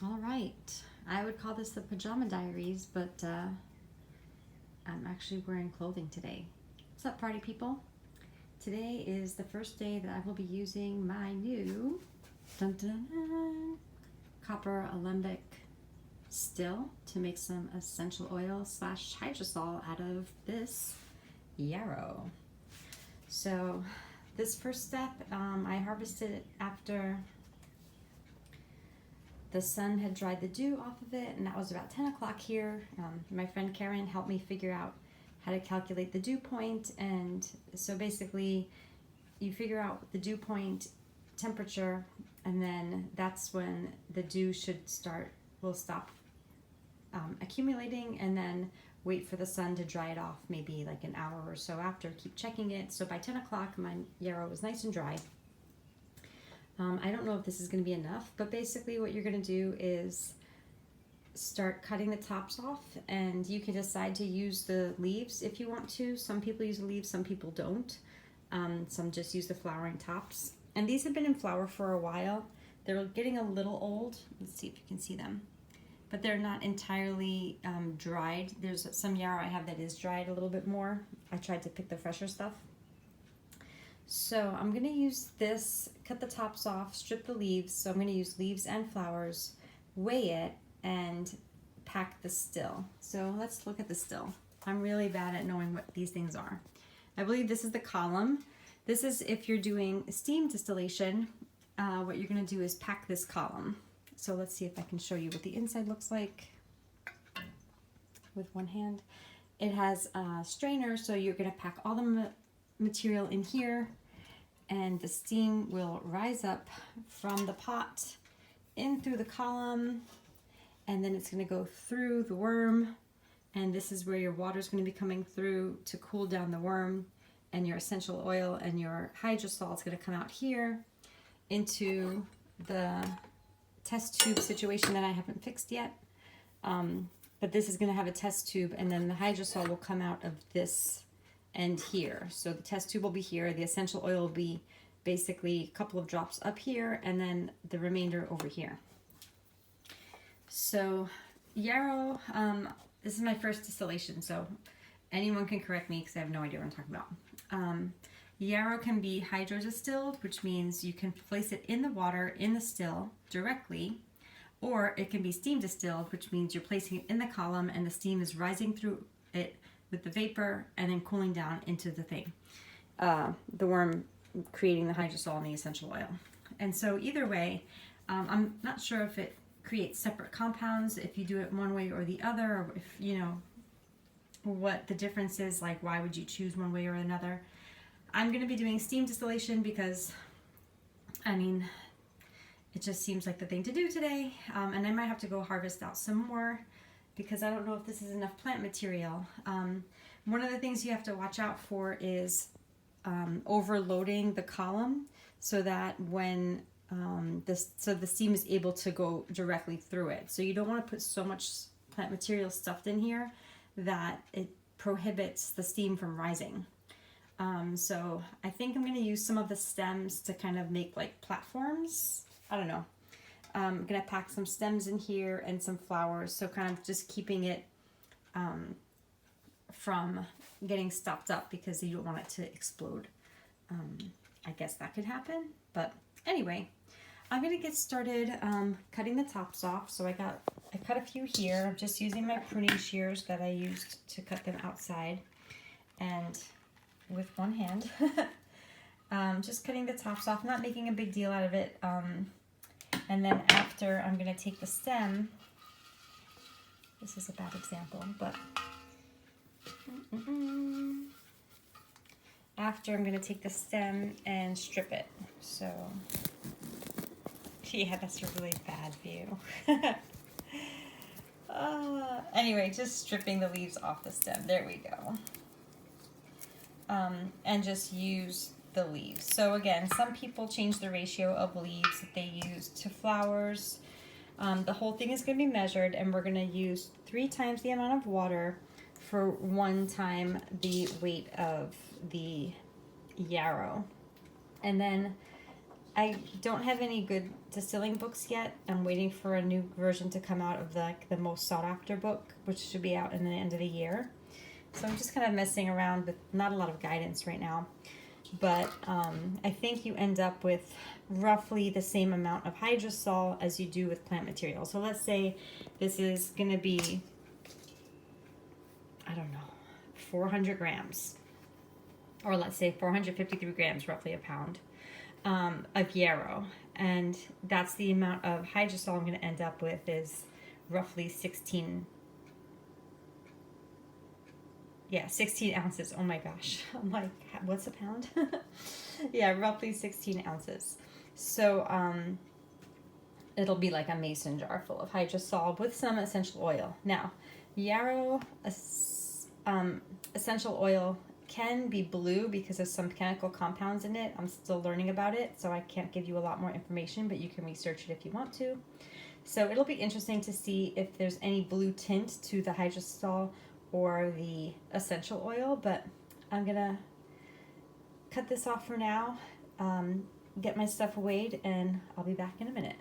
All right, I would call this the pajama diaries, but I'm actually wearing clothing today. What's up, party people? Today is the first day that I will be using my new copper alembic still to make some essential oil / hydrosol out of this yarrow. So this first step, I harvested it after the sun had dried the dew off of it, and that was about 10 o'clock here. My friend Karen helped me figure out how to calculate the dew point, and so basically you figure out the dew point temperature, and then that's when the dew will stop accumulating, and then wait for the sun to dry it off, maybe like an hour or so after. Keep checking it. So by 10 o'clock my yarrow was nice and dry. I don't know if this is going to be enough, but basically what you're going to do is start cutting the tops off, and you can decide to use the leaves if you want to. Some people use the leaves, some people don't. Some just use the flowering tops. And these have been in flower for a while. They're getting a little old. Let's see if you can see them. But they're not entirely dried. There's some yarrow I have that is dried a little bit more. I tried to pick the fresher stuff. So I'm going to use this, cut the tops off, strip the leaves. So I'm going to use leaves and flowers, weigh it, and pack the still. So let's look at the still. I'm really bad at knowing what these things are. I believe this is the column. This is if you're doing steam distillation, what you're going to do is pack this column. So let's see if I can show you what the inside looks like with one hand. It has a strainer, so you're going to pack all the material in here, and the steam will rise up from the pot in through the column, and then it's going to go through the worm, and this is where your water is going to be coming through to cool down the worm, and your essential oil and your hydrosol is going to come out here into the test tube situation that I haven't fixed yet. But this is going to have a test tube, and then the hydrosol will come out of this end here. So the test tube will be here. The essential oil will be basically a couple of drops up here, and then the remainder over here. So yarrow, this is my first distillation, so anyone can correct me because I have no idea what I'm talking about. Yarrow can be hydrodistilled, which means you can place it in the water in the still directly, or it can be steam distilled, which means you're placing it in the column and the steam is rising through it with the vapor and then cooling down into the thing. The worm creating the hydrosol and the essential oil. And so either way, I'm not sure if it creates separate compounds if you do it one way or the other, or if you know what the difference is, like why would you choose one way or another. I'm going to be doing steam distillation because, I mean, it just seems like the thing to do today. And I might have to go harvest out some more because I don't know if this is enough plant material. One of the things you have to watch out for is overloading the column so that when the steam is able to go directly through it. So you don't want to put so much plant material stuffed in here that it prohibits the steam from rising. So I think I'm going to use some of the stems to kind of make like platforms. I don't know. I'm going to pack some stems in here and some flowers, so kind of just keeping it from getting stopped up because you don't want it to explode. I guess that could happen, but anyway, I'm going to get started cutting the tops off. So I cut a few here. I'm just using my pruning shears that I used to cut them outside, and with one hand. Just cutting the tops off, not making a big deal out of it. And then after, I'm going to take the stem. This is a bad example, but after, I'm going to take the stem and strip it. So yeah, that's a really bad view. Anyway, just stripping the leaves off the stem. There we go. And just use the leaves. So again, some people change the ratio of leaves that they use to flowers. The whole thing is going to be measured, and we're going to use 3 times the amount of water for 1 time the weight of the yarrow. And then I don't have any good distilling books yet. I'm waiting for a new version to come out of the most sought after book, which should be out in the end of the year. So I'm just kind of messing around with not a lot of guidance right now. But I think you end up with roughly the same amount of hydrosol as you do with plant material. So let's say this is going to be, I don't know, 400 grams. Or let's say 453 grams, roughly a pound, of yarrow. And that's the amount of hydrosol I'm going to end up with is roughly 16 ounces. Oh my gosh. I'm like, what's a pound? Yeah, roughly 16 ounces. So it'll be like a mason jar full of hydrosol with some essential oil. Now, yarrow essential oil can be blue because of some chemical compounds in it. I'm still learning about it, so I can't give you a lot more information, but you can research it if you want to. So it'll be interesting to see if there's any blue tint to the hydrosol or the essential oil, but I'm gonna cut this off for now, get my stuff weighed, and I'll be back in a minute.